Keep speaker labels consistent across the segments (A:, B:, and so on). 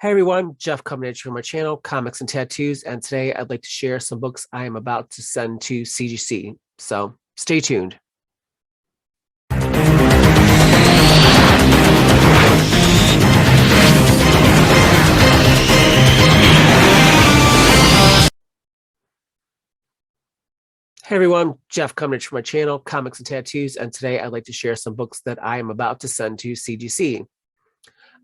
A: Hey everyone, Jeff coming at you from my channel, Comics and Tattoos, and today I'd like to share some books I am about to send to CGC. So stay tuned. Hey everyone, Jeff coming at you from my channel, Comics and Tattoos, and today I'd like to share some books that I am about to send to CGC.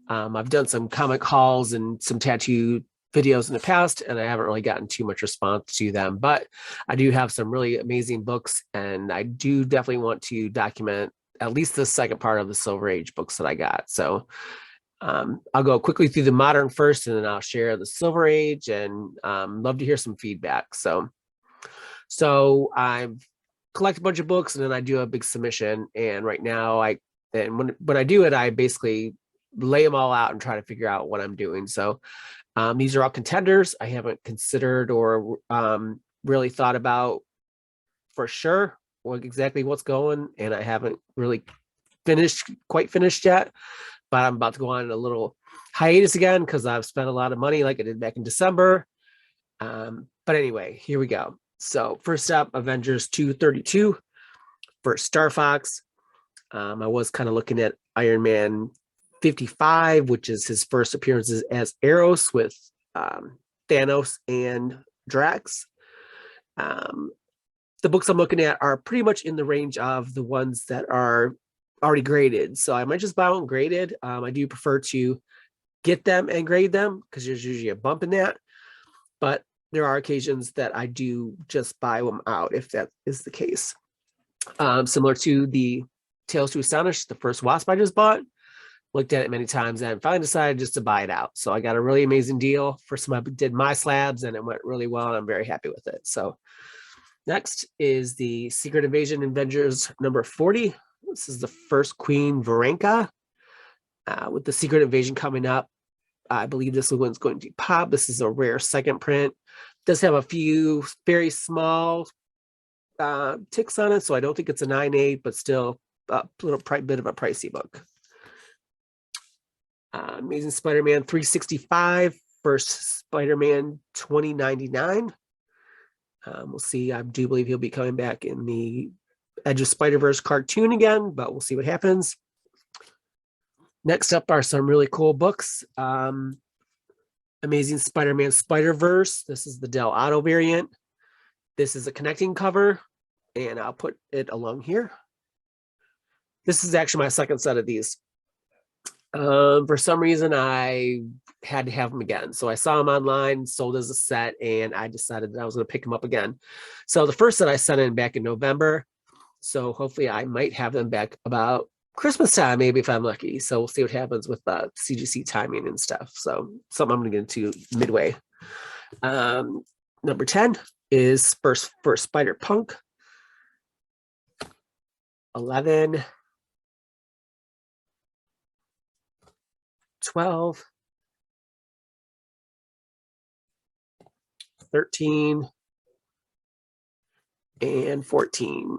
A: I've done some comic hauls and some tattoo videos in the past, and I haven't really gotten too much response to them, but I do have some really amazing books, and I do definitely want to document at least the second part of the Silver Age books that I got. So I'll go quickly through the modern first, and then I'll share the Silver Age, and love to hear some feedback. So I've collected a bunch of books, and then I do a big submission, and right now when I do it, I basically lay them all out and try to figure out what I'm doing. So these are all contenders. I haven't considered or really thought about for sure exactly what's going, and I haven't really quite finished yet, but I'm about to go on a little hiatus again because I've spent a lot of money like I did back in December. But anyway, here we go. So first up, Avengers 232 for Star Fox. I was kind of looking at Iron Man 55, which is his first appearances as Eros with Thanos and Drax. The books I'm looking at are pretty much in the range of the ones that are already graded. So I might just buy them graded. I do prefer to get them and grade them because there's usually a bump in that. But there are occasions that I do just buy them out if that is the case. Similar to the Tales to Astonish, the first Wasp I just bought. Looked at it many times and finally decided just to buy it out. So I got a really amazing deal. First time I did my slabs and it went really well, and I'm very happy with it. So next is the Secret Invasion Avengers number 40. This is the first Queen Varenka. With the Secret Invasion coming up, I believe this one's going to pop. This is a rare second print. It does have a few very small ticks on it, so I don't think it's a 9.8, but still a little bit of a pricey book. Amazing Spider-Man 365, first Spider-Man 2099. We'll see. I do believe he'll be coming back in the Edge of Spider-Verse cartoon again, but we'll see what happens. Next up are some really cool books. Amazing Spider-Man Spider-Verse. This is the Del Auto variant. This is a connecting cover, and I'll put it along here. This is actually my second set of these. For some reason, I had to have them again. So I saw them online, sold as a set, and I decided that I was going to pick them up again. So the first set I sent in back in November. So hopefully I might have them back about Christmas time, maybe if I'm lucky. So we'll see what happens with CGC timing and stuff. So something I'm going to get into midway. Number 10 is first for Spider-Punk. 11. 12, 13, and 14.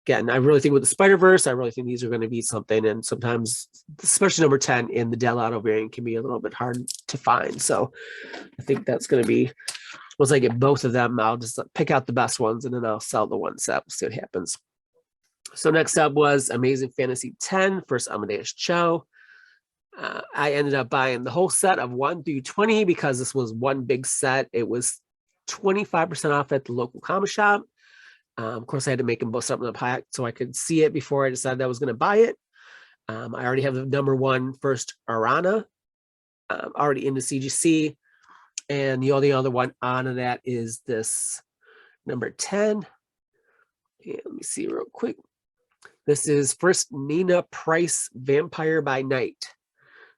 A: Again, I really think with the Spider-Verse, I really think these are going to be something, and sometimes, especially number 10 in the Del Auto variant, can be a little bit hard to find. So I think that's going to be, once I get both of them, I'll just pick out the best ones, and then I'll sell the one set. We'll see what happens. So next up was Amazing Fantasy 10, first Amadeus Cho. I ended up buying the whole set of 1 through 20 because this was one big set. It was 25% off at the local comic shop. Of course, I had to make them both up in the pack so I could see it before I decided I was going to buy it. I already have the number 1 first Arana already in the CGC. And the only other one on that is this number 10. And let me see real quick. This is first Nina Price Vampire by Night.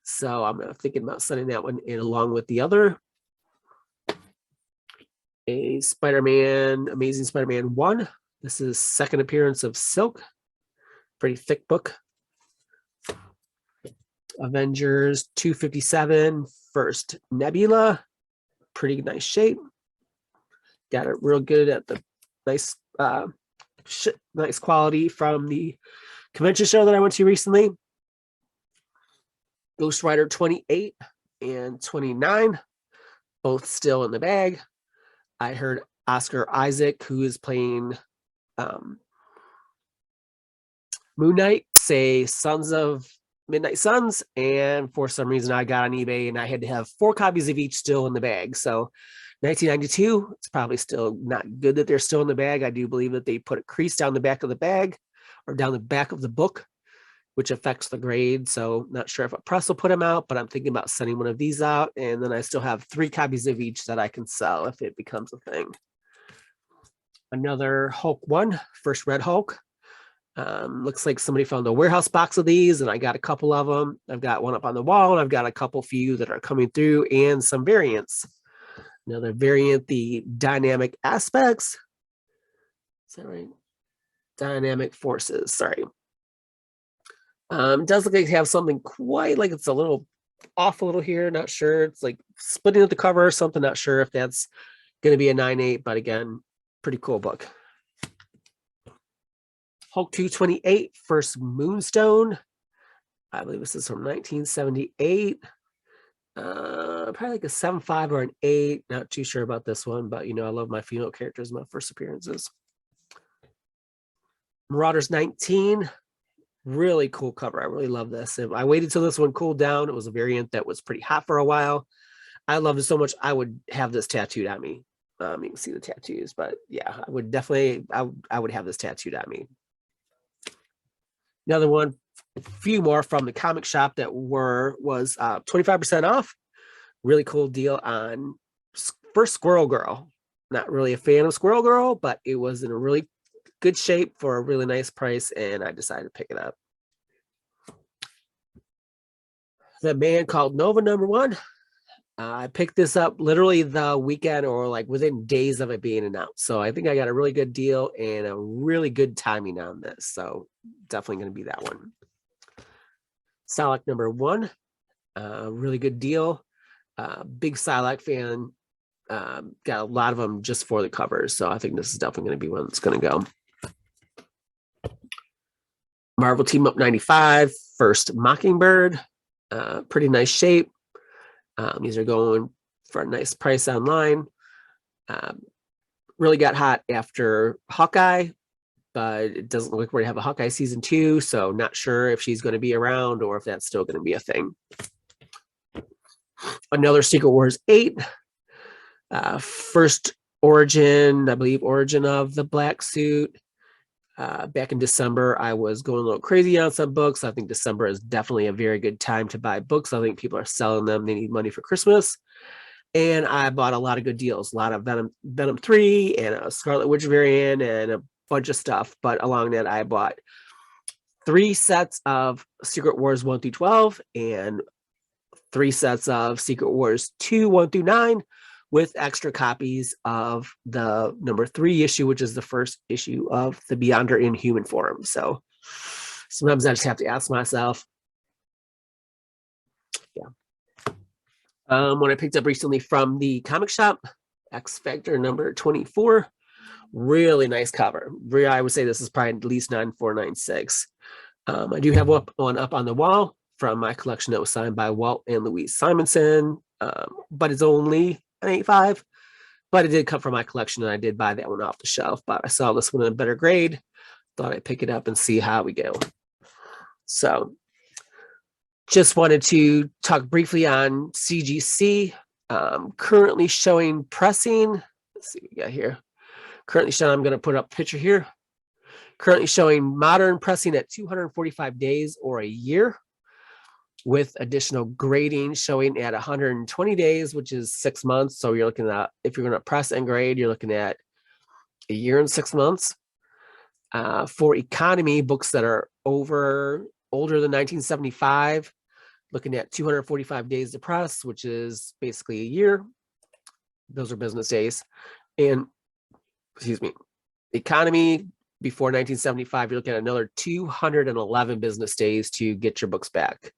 A: So I'm thinking about sending that one in along with the other. A Spider-Man, Amazing Spider-Man 1. This is second appearance of Silk. Pretty thick book. Avengers 257, first Nebula. Pretty nice shape. Got it real good at the nice nice quality from the convention show that I went to recently. Ghost Rider 28 and 29, both still in the bag. I heard Oscar Isaac, who is playing Moon Knight, say Sons of Midnight Suns, and for some reason I got on eBay and I had to have 4 copies of each still in the bag. So 1992, it's probably still not good that they're still in the bag. I do believe that they put a crease down the back of the bag or down the back of the book, which affects the grade. So not sure if a press will put them out, but I'm thinking about sending one of these out. And then I still have 3 copies of each that I can sell if it becomes a thing. Another Hulk 1, first Red Hulk. Looks like somebody found a warehouse box of these, and I got a couple of them. I've got one up on the wall, and I've got a couple few that are coming through, and some variants. Another variant, the Dynamic Aspects. Is that right? Dynamic Forces, sorry. Does look like they have something quite like it's a little off a little here. Not sure. It's like splitting at the cover or something. Not sure if that's going to be a 9.8, but again, pretty cool book. Hulk 228, First Moonstone. I believe this is from 1978. Probably like a 7.5 or an 8. Not too sure about this one, but you know, I love my female characters, my first appearances. Marauders 19. Really cool cover. I really love this. If I waited till this one cooled down, it was a variant that was pretty hot for a while. I loved it so much, I would have this tattooed on me. You can see the tattoos, but yeah, I would definitely, I would have this tattooed on me. Another one, a few more from the comic shop that was 25% off. Really cool deal on first Squirrel Girl. Not really a fan of Squirrel Girl, but it was in a really good shape for a really nice price, and I decided to pick it up. The Man Called Nova #1. I picked this up literally the weekend or like within days of it being announced. So I think I got a really good deal and a really good timing on this. So definitely going to be that one. Psylocke #1. Really good deal. Big Psylocke fan. Got a lot of them just for the covers. So I think this is definitely going to be one that's going to go. Marvel Team Up 95, First Mockingbird. Pretty nice shape. These are going for a nice price online. Really got hot after Hawkeye, but it doesn't look like we're going to have a Hawkeye season 2, so not sure if she's going to be around or if that's still going to be a thing. Another Secret Wars 8. First origin, I believe, origin of the black suit. Back in December, I was going a little crazy on some books. I think December is definitely a very good time to buy books. I think people are selling them. They need money for Christmas. And I bought a lot of good deals, a lot of Venom 3 and a Scarlet Witch variant and a bunch of stuff. But along that, I bought 3 sets of Secret Wars 1 through 12 and 3 sets of Secret Wars 2, 1 through 9. With extra copies of the #3 issue, which is the first issue of the Beyonder in human form. So sometimes I just have to ask myself, yeah. When I picked up recently from the comic shop, X Factor #24, really nice cover. I would say this is probably at least 9496. I do have one up on the wall from my collection that was signed by Walt and Louise Simonson, but it's only an 8.5, but it did come from my collection and I did buy that one off the shelf, but I saw this one in a better grade, thought I'd pick it up and see how we go. So just wanted to talk briefly on CGC. Currently showing pressing. Let's see what we got here. Currently showing, I'm going to put up a picture here. Currently showing modern pressing at 245 days or a year, with additional grading showing at 120 days, which is 6 months. So you're looking at, if you're going to press and grade, you're looking at a year and 6 months. For economy books that are older than 1975, looking at 245 days to press, which is basically a year. Those are business days. And excuse me, economy before 1975, you're looking at another 211 business days to get your books back.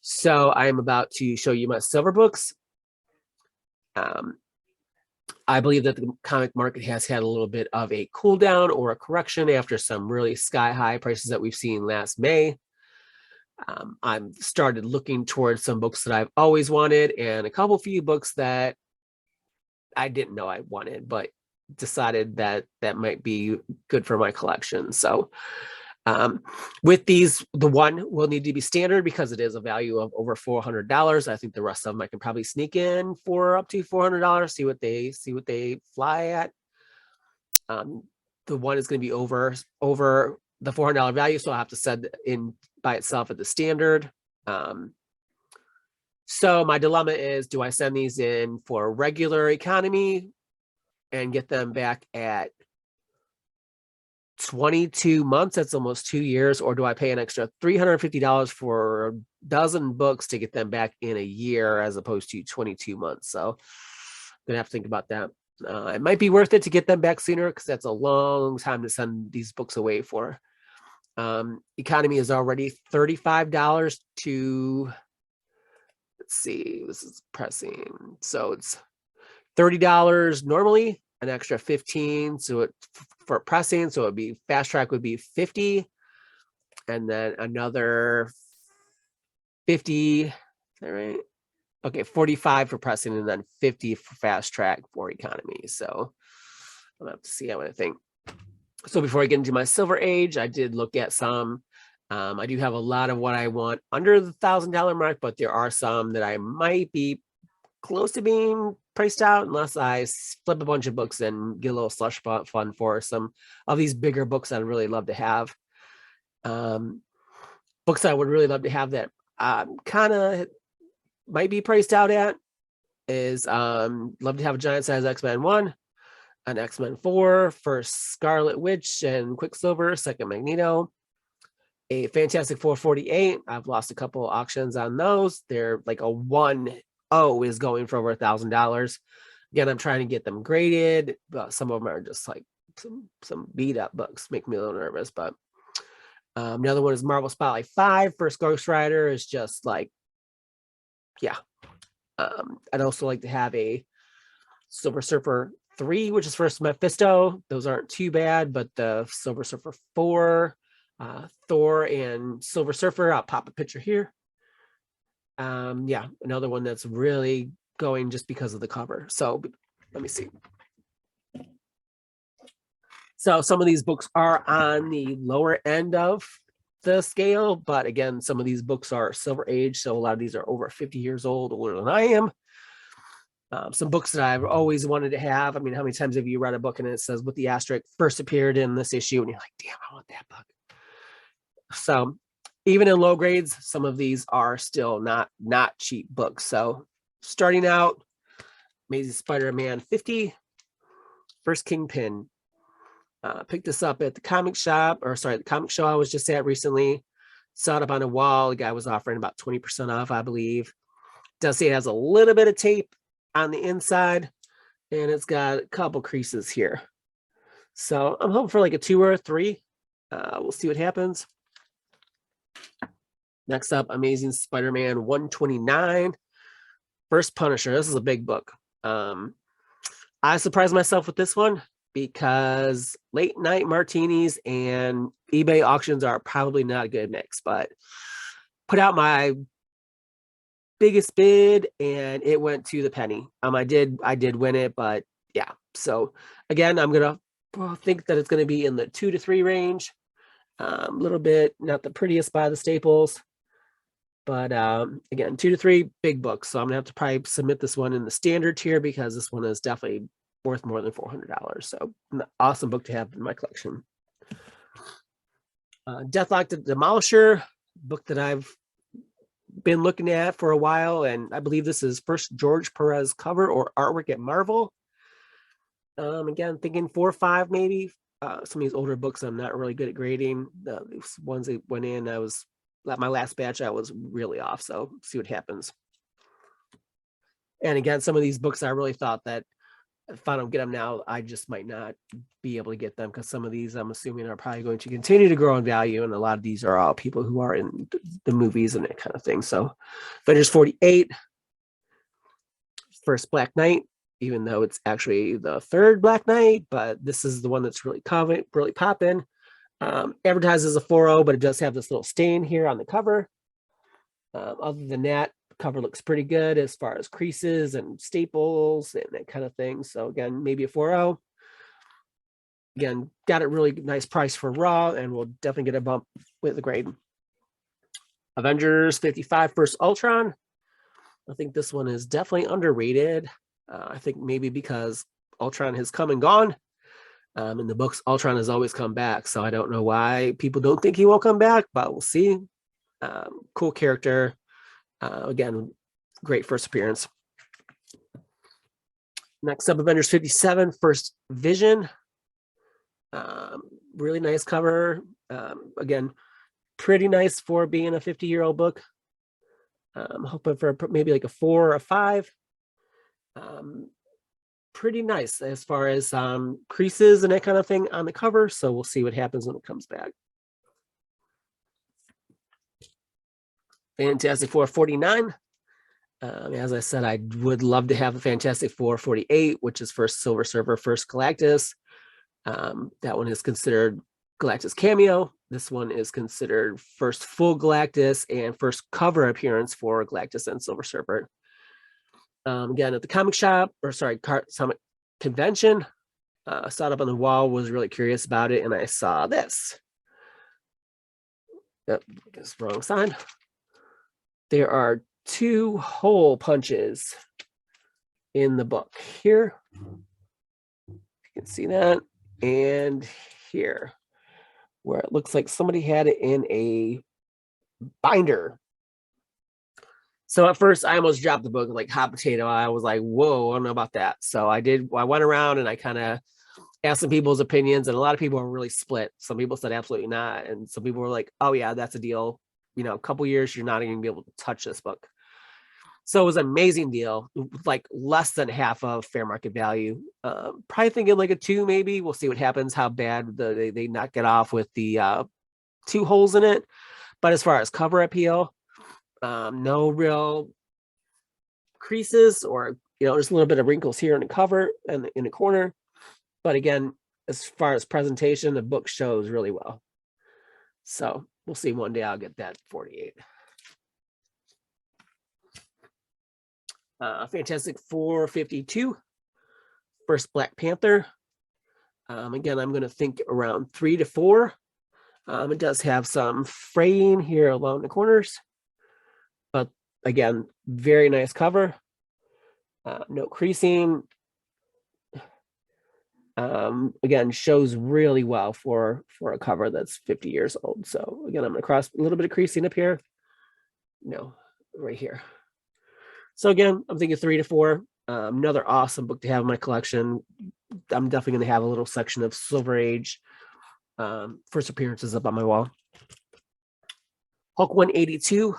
A: So I'm about to show you my silver books. I believe that the comic market has had a little bit of a cool down or a correction after some really sky high prices that we've seen last May. I've started looking towards some books that I've always wanted and a few books that I didn't know I wanted, but decided that that might be good for my collection. So with these, the one will need to be standard because it is a value of over $400. I think the rest of them I can probably sneak in for up to $400. See what they fly at. The one is going to be over the $400 value, so I'll have to set in by itself at the standard. So my dilemma is, do I send these in for regular economy and get them back at 22 months? That's almost 2 years. Or do I pay an extra $350 for a dozen books to get them back in a year as opposed to 22 months? So I'm gonna have to think about that. It might be worth it to get them back sooner because that's a long time to send these books away for. Economy is already $35 to, let's see, this is pressing. So it's $30 normally, an extra 15. So it for pressing, so it'd be fast track would be 50, and then another 50. Is that right? Okay, 45 for pressing, and then 50 for fast track for economy. So I'll have to see how I think. So before I get into my Silver Age, I did look at some. I do have a lot of what I want under the $1,000 mark, but there are some that I might be close to being priced out unless I flip a bunch of books and get a little slush fund for some of these bigger books I'd really love to have. Books I would really love to have that kind of might be priced out at is love to have a giant size X-Men 1, an X-Men 4, first Scarlet Witch and Quicksilver, second Magneto, a Fantastic 448. I've lost a couple auctions on those. They're like a 1.0 is going for over $1,000. Again, I'm trying to get them graded, but some of them are just like some beat up books, make me a little nervous. But the other one is Marvel Spotlight 5. First Ghost Rider is just like, yeah. I'd also like to have a Silver Surfer 3, which is first Mephisto. Those aren't too bad, but the Silver Surfer 4, Thor and Silver Surfer, I'll pop a picture here. Yeah, another one that's really going just because of the cover. So let me see. So some of these books are on the lower end of the scale, but again, some of these books are Silver Age, so a lot of these are over 50 years old, older than I am. Some books that I've always wanted to have. I mean, how many times have you read a book and it says with the asterisk first appeared in this issue, and you're like, damn, I want that book. So even in low grades, some of these are still not cheap books. So starting out, Amazing Spider-Man 50, first Kingpin. Picked this up at the comic shop, or sorry, the comic show I was just at recently. Saw it up on a wall. The guy was offering about 20% off, I believe. Does say it has a little bit of tape on the inside, and it's got a couple creases here. So I'm hoping for like a 2 or a 3. We'll see what happens. Next up, Amazing Spider-Man 129, first Punisher. This is a big book. I surprised myself with this one because late night martinis and eBay auctions are probably not a good mix, but put out my biggest bid and it went to the penny. I did win it, but yeah. So again, I'm gonna think that it's gonna be in the 2 to 3 range. A little bit not the prettiest by the staples, but again, 2 to 3 big books. So I'm gonna have to probably submit this one in the standard tier because this one is definitely worth more than $400. So an awesome book to have in my collection. Deathlock the Demolisher, book that I've been looking at for a while, and I believe this is first George Perez cover or artwork at Marvel. Again, thinking 4 or 5 maybe. Some of these older books I'm not really good at grading. The ones that went in, my last batch I was really off, so see what happens. And again, some of these books I really thought that if I don't get them now, I just might not be able to get them because some of these I'm assuming are probably going to continue to grow in value, and a lot of these are all people who are in the movies and that kind of thing. So Avengers 48, first Black Knight, even though it's actually the third Black Knight, but this is the one that's really popping. Advertised as a 4.0, but it does have this little stain here on the cover. Other than that, cover looks pretty good as far as creases and staples and that kind of thing. So again, maybe a 4.0. Again, got a really nice price for raw, and we'll definitely get a bump with the grade. Avengers 55 First Ultron. I think this one is definitely underrated. I think maybe because Ultron has come and gone. In the books, Ultron has always come back, so I don't know why people don't think he will come back, but we'll see. Cool character. Again, great first appearance. Next up, Avengers 57 First Vision. Really nice cover. Again, pretty nice for being a 50-year-old book. I'm hoping for maybe like a 4 or a 5. Pretty nice as far as creases and that kind of thing on the cover. So we'll see what happens when it comes back. Fantastic Four 49. As I said, I would love to have a Fantastic Four 48, which is first Silver Surfer, first Galactus. That one is considered Galactus cameo. This one is considered first full Galactus and first cover appearance for Galactus and Silver Surfer. Again, at the comic shop, or sorry, comic convention, I saw it up on the wall, was really curious about it, and I saw this. Yep, I guess wrong side. There are 2 hole punches in the book here. You can see that. And here, where it looks like somebody had it in a binder. So at first, I almost dropped the book like hot potato. I was like, whoa, I don't know about that. So I went around and I kind of asked some people's opinions, and a lot of people were really split. Some people said absolutely not. And some people were like, oh yeah, that's a deal. You know, a couple years, you're not even gonna be able to touch this book. So it was an amazing deal, like less than half of fair market value. Probably thinking like a 2, maybe. We'll see what happens, how bad they knock it off with the 2 holes in it. But as far as cover appeal, no real creases or, just a little bit of wrinkles here in the cover and in the corner. But again, as far as presentation, the book shows really well. So we'll see. One day I'll get that 48. Fantastic Four 52, first Black Panther. Again, I'm going to think around 3 to 4. It does have some fraying here along the corners, but again, very nice cover. No creasing. Again, shows really well for a cover that's 50 years old. So again, I'm going to cross a little bit of creasing up here. No, right here. So again, I'm thinking 3 to 4. Another awesome book to have in my collection. I'm definitely going to have a little section of Silver Age first appearances up on my wall. Hulk 182,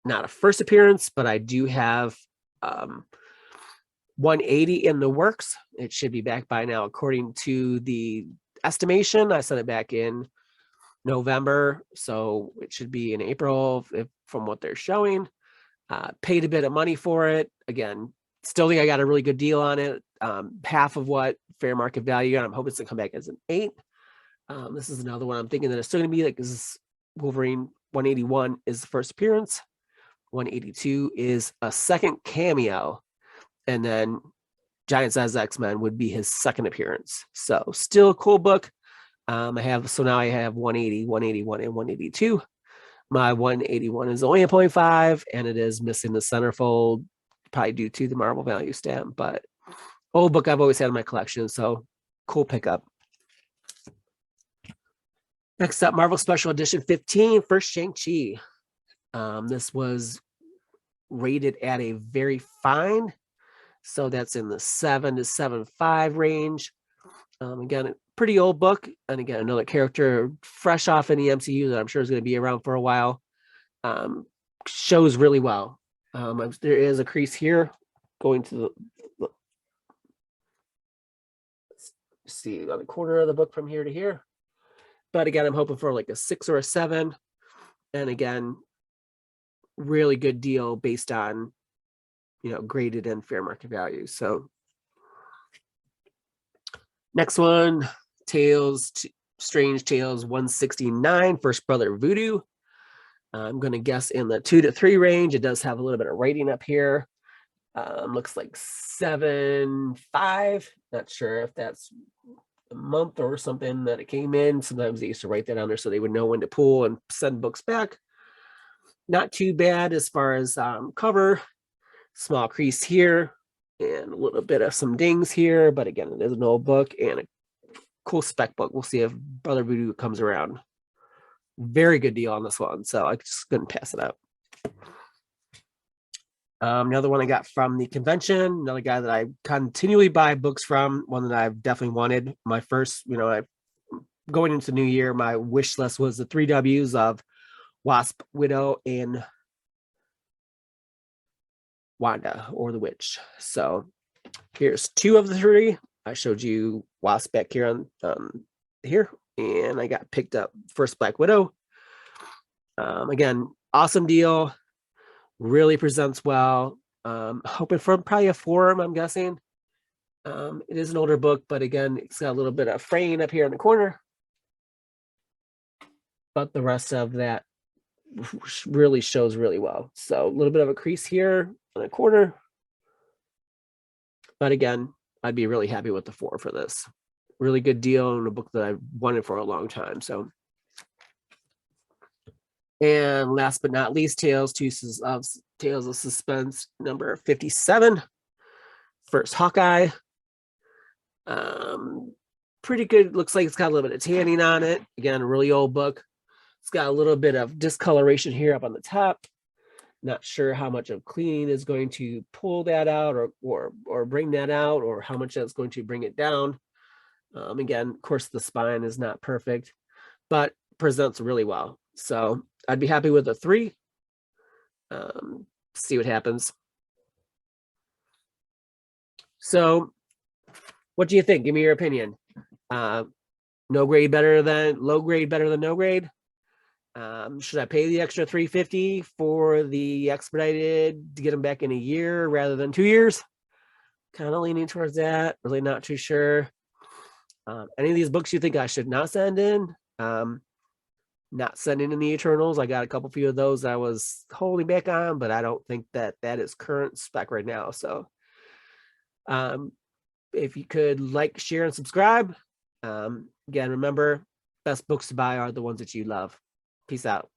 A: not a first appearance, but I do have 180 in the works. It should be back by now, according to the estimation. I sent it back in November, so it should be in April from what they're showing. Paid a bit of money for it. Again, still think I got a really good deal on it. Half of what fair market value, and I'm hoping it's gonna come back as an 8. This is another one I'm thinking that it's still gonna be like, this Wolverine 181 is the first appearance. 182 is a second cameo, and then Giant Size X-Men would be his second appearance. So still a cool book. Now I have 180, 181, and 182. My 181 is only a 0.5, and it is missing the centerfold, probably due to the Marvel value stamp, but old book I've always had in my collection, so cool pickup. Next up, Marvel Special Edition 15, first Shang-Chi. This was rated at a very fine, so that's in the 7 to 7.5 range. Again, a pretty old book, and again, another character fresh off in the MCU that I'm sure is going to be around for a while. Shows really well. There is a crease here going to the see on the corner of the book from here to here. But again, I'm hoping for like a 6 or a 7. And again, really good deal based on, graded and fair market value. So next one, Strange Tales 169, First Brother Voodoo. I'm going to guess in the 2 to 3 range. It does have a little bit of rating up here. Looks like 7.5. Not sure if that's a month or something that it came in. Sometimes they used to write that on there so they would know when to pull and send books back. Not too bad as far as cover. Small crease here and a little bit of some dings here, but again, it is an old book and a cool spec book. We'll see if Brother Voodoo comes around. Very good deal on this one, so I just couldn't pass it up. Another one I got from the convention, another guy that I continually buy books from, one that I've definitely wanted. My first, going into New Year, my wish list was the 3 W's of Wasp, Widow, and Wanda, or the Witch. So here's 2 of the 3. I showed you Wasp back here on here, and I got picked up first Black Widow. Again, awesome deal. Really presents well. Hoping for probably a 4, I'm guessing. It is an older book, but again, it's got a little bit of fraying up here in the corner. But the rest of that really shows really well. So a little bit of a crease here on the corner. But again, I'd be really happy with the 4 for this. Really good deal on a book that I've wanted for a long time. So, and last but not least, Tales of Suspense number 57. First Hawkeye. Pretty good. Looks like it's got a little bit of tanning on it. Again, a really old book. It's got a little bit of discoloration here up on the top. Not sure how much of cleaning is going to pull that out or bring that out, or how much that's going to bring it down. Again, of course, the spine is not perfect, but presents really well. So I'd be happy with a 3. See what happens. So what do you think? Give me your opinion. Low grade better than no grade? Should I pay the extra $350 for the expedited to get them back in a year rather than 2 years? Kind of leaning towards that. Really not too sure. Any of these books you think I should not send in? Not sending in the Eternals. I got a few of those I was holding back on, but I don't think that is current spec right now. So if you could like, share, and subscribe. Again, remember, best books to buy are the ones that you love. Peace out.